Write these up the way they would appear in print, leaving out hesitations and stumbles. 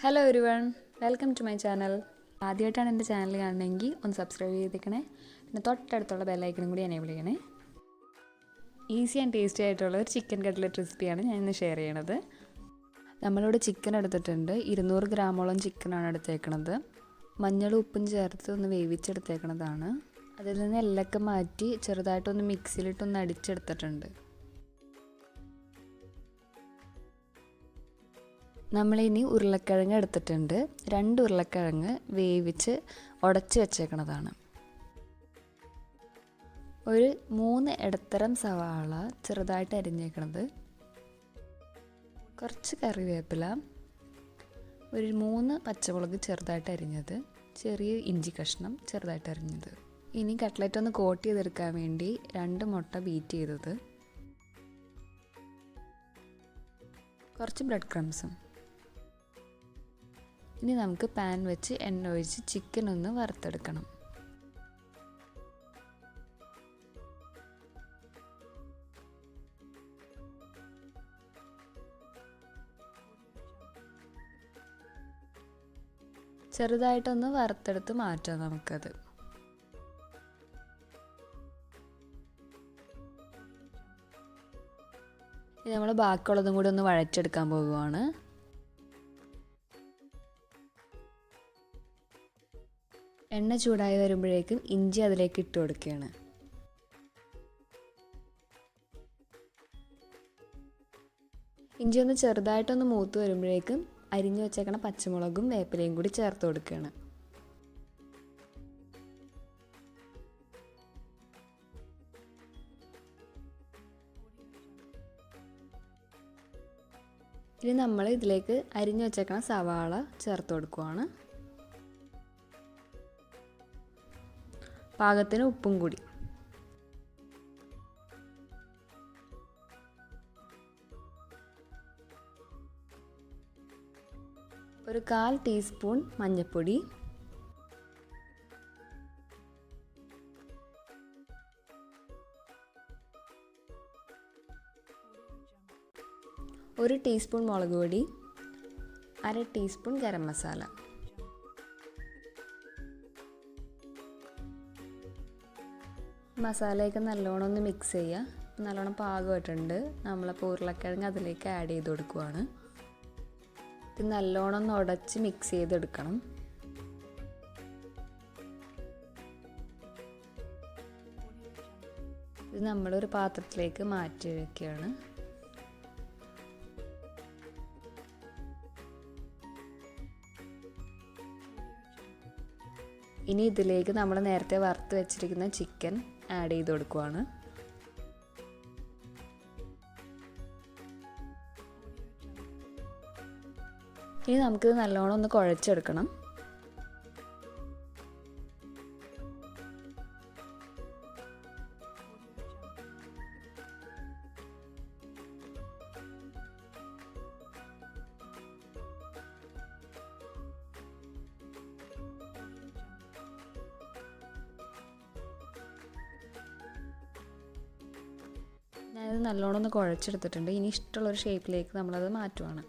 Hello everyone, welcome to my channel. ആദ്യമായിട്ടാണ് എൻ്റെ channel കാണണമെങ്കിൽ ഒന്ന് സബ്സ്ക്രൈബ് ചെയ്തേക്കണേ. പിന്നെ തൊട്ടടുത്തുള്ള ബെല്ലൈക്കണും കൂടി എനേബിൾ ചെയ്യണേ. ഈസി ആൻഡ് ടേസ്റ്റി ആയിട്ടുള്ള ഒരു ചിക്കൻ കട്ട്ലറ്റ് റെസിപ്പിയാണ് ഞാൻ ഇന്ന് ഷെയർ ചെയ്യണത്. നമ്മളിവിടെ ചിക്കൻ എടുത്തിട്ടുണ്ട്. 200 ഗ്രാമോളം ചിക്കനാണ് എടുത്തേക്കണത്. മഞ്ഞളും ഉപ്പും ചേർത്ത് ഒന്ന് വേവിച്ചെടുത്തേക്കണതാണ്. അതിൽ നിന്ന് എല്ലൊക്കെ മാറ്റി ചെറുതായിട്ടൊന്ന് മിക്സിയിലിട്ടൊന്ന് അടിച്ചെടുത്തിട്ടുണ്ട്. നമ്മളിനി ഉരുളക്കിഴങ്ങ് എടുത്തിട്ടുണ്ട്. 2 ഉരുളക്കിഴങ്ങ് വേവിച്ച് ഉടച്ച് വെച്ചേക്കണതാണ്. ഒരു 3 ഇടത്തരം സവാള ചെറുതായിട്ട് അരിഞ്ഞേക്കണത്, കുറച്ച് കറിവേപ്പില, ഒരു 3 പച്ചമുളക് ചെറുതായിട്ട് അരിഞ്ഞത്, ചെറിയ ഇഞ്ചി കഷ്ണം ചെറുതായിട്ട് അരിഞ്ഞത്. ഇനി കട്ട്ലറ്റ് ഒന്ന് കോട്ട് ചെയ്തെടുക്കാൻ വേണ്ടി 2 മുട്ട ബീറ്റ് ചെയ്തത്, കുറച്ച് ബ്രെഡ് ക്രംസും. ഇനി നമുക്ക് പാൻ വെച്ച് എണ്ണ ഒഴിച്ച് ചിക്കൻ ഒന്ന് വറുത്തെടുക്കണം. ചെറുതായിട്ടൊന്ന് വറുത്തെടുത്ത് മാറ്റാം നമുക്കത്. ഇനി നമ്മൾ ബാക്കിയുള്ളതും കൂടി ഒന്ന് വഴറ്റെടുക്കാൻ പോകുവാണ്. എണ്ണ ചൂടായി വരുമ്പോഴേക്കും ഇഞ്ചി അതിലേക്ക് ഇട്ട് കൊടുക്കുകയാണ്. ഇഞ്ചി ഒന്ന് ചെറുതായിട്ടൊന്ന് മൂത്ത് വരുമ്പോഴേക്കും അരിഞ്ഞു വെച്ചേക്കണ പച്ചമുളകും വേപ്പിലയും കൂടി ചേർത്ത് കൊടുക്കുകയാണ്. ഇനി നമ്മൾ ഇതിലേക്ക് അരിഞ്ഞു വെച്ചേക്കണ സവാള ചേർത്ത് കൊടുക്കുകയാണ്. പാകത്തിന് ഉപ്പും കൂടി. ഒരു 1/4 ടീസ്പൂൺ മഞ്ഞൾപ്പൊടി, ഒരു ടീസ്പൂൺ മുളക് പൊടി, 1/2 ടീസ്പൂൺ ഗരം മസാല. മസാലയൊക്കെ നല്ലോണം ഒന്ന് മിക്സ് ചെയ്യുക. നല്ലോണം പാകമായിട്ടുണ്ട്. നമ്മളപ്പോൾ ഉരുളക്കിഴങ്ങ് അതിലേക്ക് ആഡ് ചെയ്ത് കൊടുക്കുവാണ്. ഇത് നല്ലോണം ഒന്ന് ഉടച്ച് മിക്സ് ചെയ്തെടുക്കണം. ഇത് നമ്മളൊരു പാത്രത്തിലേക്ക് മാറ്റി വയ്ക്കുകയാണ്. ഇനി ഇതിലേക്ക് നമ്മൾ നേരത്തെ വറുത്ത് വെച്ചിരിക്കുന്ന ചിക്കൻ ആഡ് ചെയ്ത് കൊടുക്കുവാണ്. ഇനി നമുക്കിത് നല്ലോണം ഒന്ന് കുഴച്ചെടുക്കണം. ഞാനിത് നല്ലോണം ഒന്ന് കുഴച്ചെടുത്തിട്ടുണ്ട്. ഇനി ഇഷ്ടമുള്ളൊരു ഷേപ്പിലേക്ക് നമ്മളത് മാറ്റുവാണ്.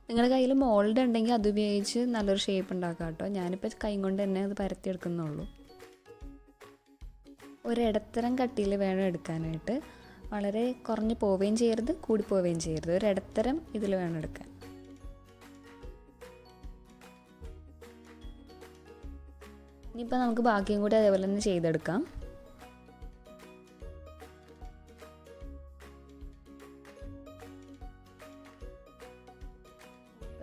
നിങ്ങളുടെ കയ്യിൽ മോൾഡ് ഉണ്ടെങ്കിൽ അത് ഉപയോഗിച്ച് നല്ലൊരു ഷേപ്പ് ഉണ്ടാക്കാം കേട്ടോ. ഞാനിപ്പോൾ കൈ കൊണ്ട് തന്നെ അത് പരത്തിയെടുക്കുന്നുള്ളൂ. ഒരിടത്തരം കട്ടിയിൽ വേണം എടുക്കാനായിട്ട്. വളരെ കുറഞ്ഞ് പോവുകയും ചെയ്യരുത്, കൂടി പോവുകയും ചെയ്യരുത്. ഒരിടത്തരം ഇതിൽ വേണം എടുക്കാൻ. ഇനിയിപ്പോൾ നമുക്ക് ബാക്കിയും കൂടി അതേപോലെ തന്നെ ചെയ്തെടുക്കാം.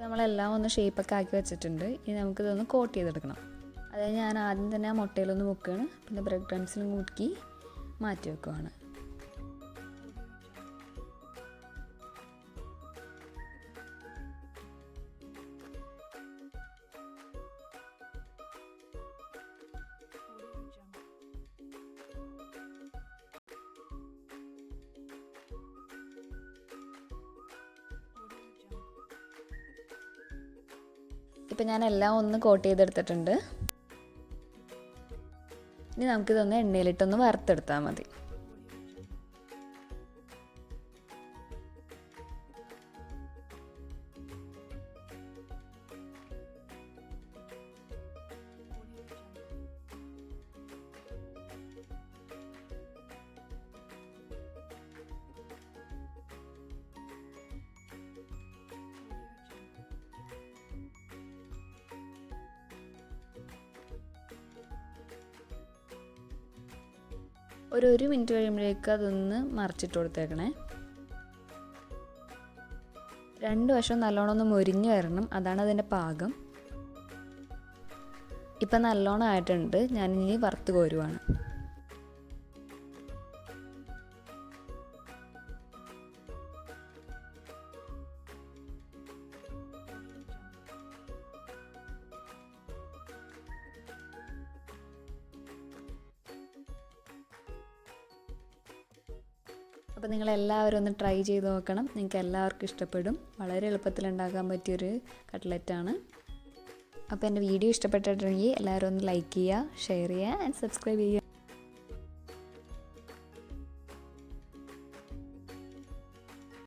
നമ്മളെല്ലാം ഒന്ന് ഷേപ്പൊക്കെ ആക്കി വെച്ചിട്ടുണ്ട്. ഇനി നമുക്കിതൊന്ന് കോട്ട് ചെയ്തെടുക്കണം. അതായത് ഞാൻ ആദ്യം തന്നെ ആ മുട്ടയിലൊന്ന് മുക്കുകയാണ്. പിന്നെ ബ്രെഡ് ക്രംസിലും മുക്കി മാറ്റി വെക്കുവാണ്. ഇപ്പം ഞാൻ എല്ലാം ഒന്ന് കോട്ട് ചെയ്തെടുത്തിട്ടുണ്ട്. ഇനി നമുക്കിതൊന്ന് എണ്ണയിലിട്ടൊന്ന് വറുത്തെടുത്താൽ മതി. ഒരു മിനിറ്റ് കഴിയുമ്പോഴേക്ക് അതൊന്ന് മറിച്ചിട്ട് കൊടുത്തേക്കണേ. 2 വശവും നല്ലോണം ഒന്ന് മൊരിഞ്ഞ് വരണം, അതാണ് അതിൻ്റെ പാകം. ഇപ്പം നല്ലോണം ആയിട്ടുണ്ട്. ഞാനിനി വറുത്ത് കോരുവാണ്. അപ്പോൾ നിങ്ങളെല്ലാവരും ഒന്ന് ട്രൈ ചെയ്ത് നോക്കണം. നിങ്ങൾക്ക് എല്ലാവർക്കും ഇഷ്ടപ്പെടും. വളരെ എളുപ്പത്തിൽ ഉണ്ടാക്കാൻ പറ്റിയൊരു കട്ട്ലറ്റാണ്. അപ്പോൾ എൻ്റെ വീഡിയോ ഇഷ്ടപ്പെട്ടിട്ടുണ്ടെങ്കിൽ എല്ലാവരും ഒന്ന് ലൈക്ക് ചെയ്യുക, ഷെയർ ചെയ്യുക ആൻഡ് സബ്സ്ക്രൈബ് ചെയ്യുക.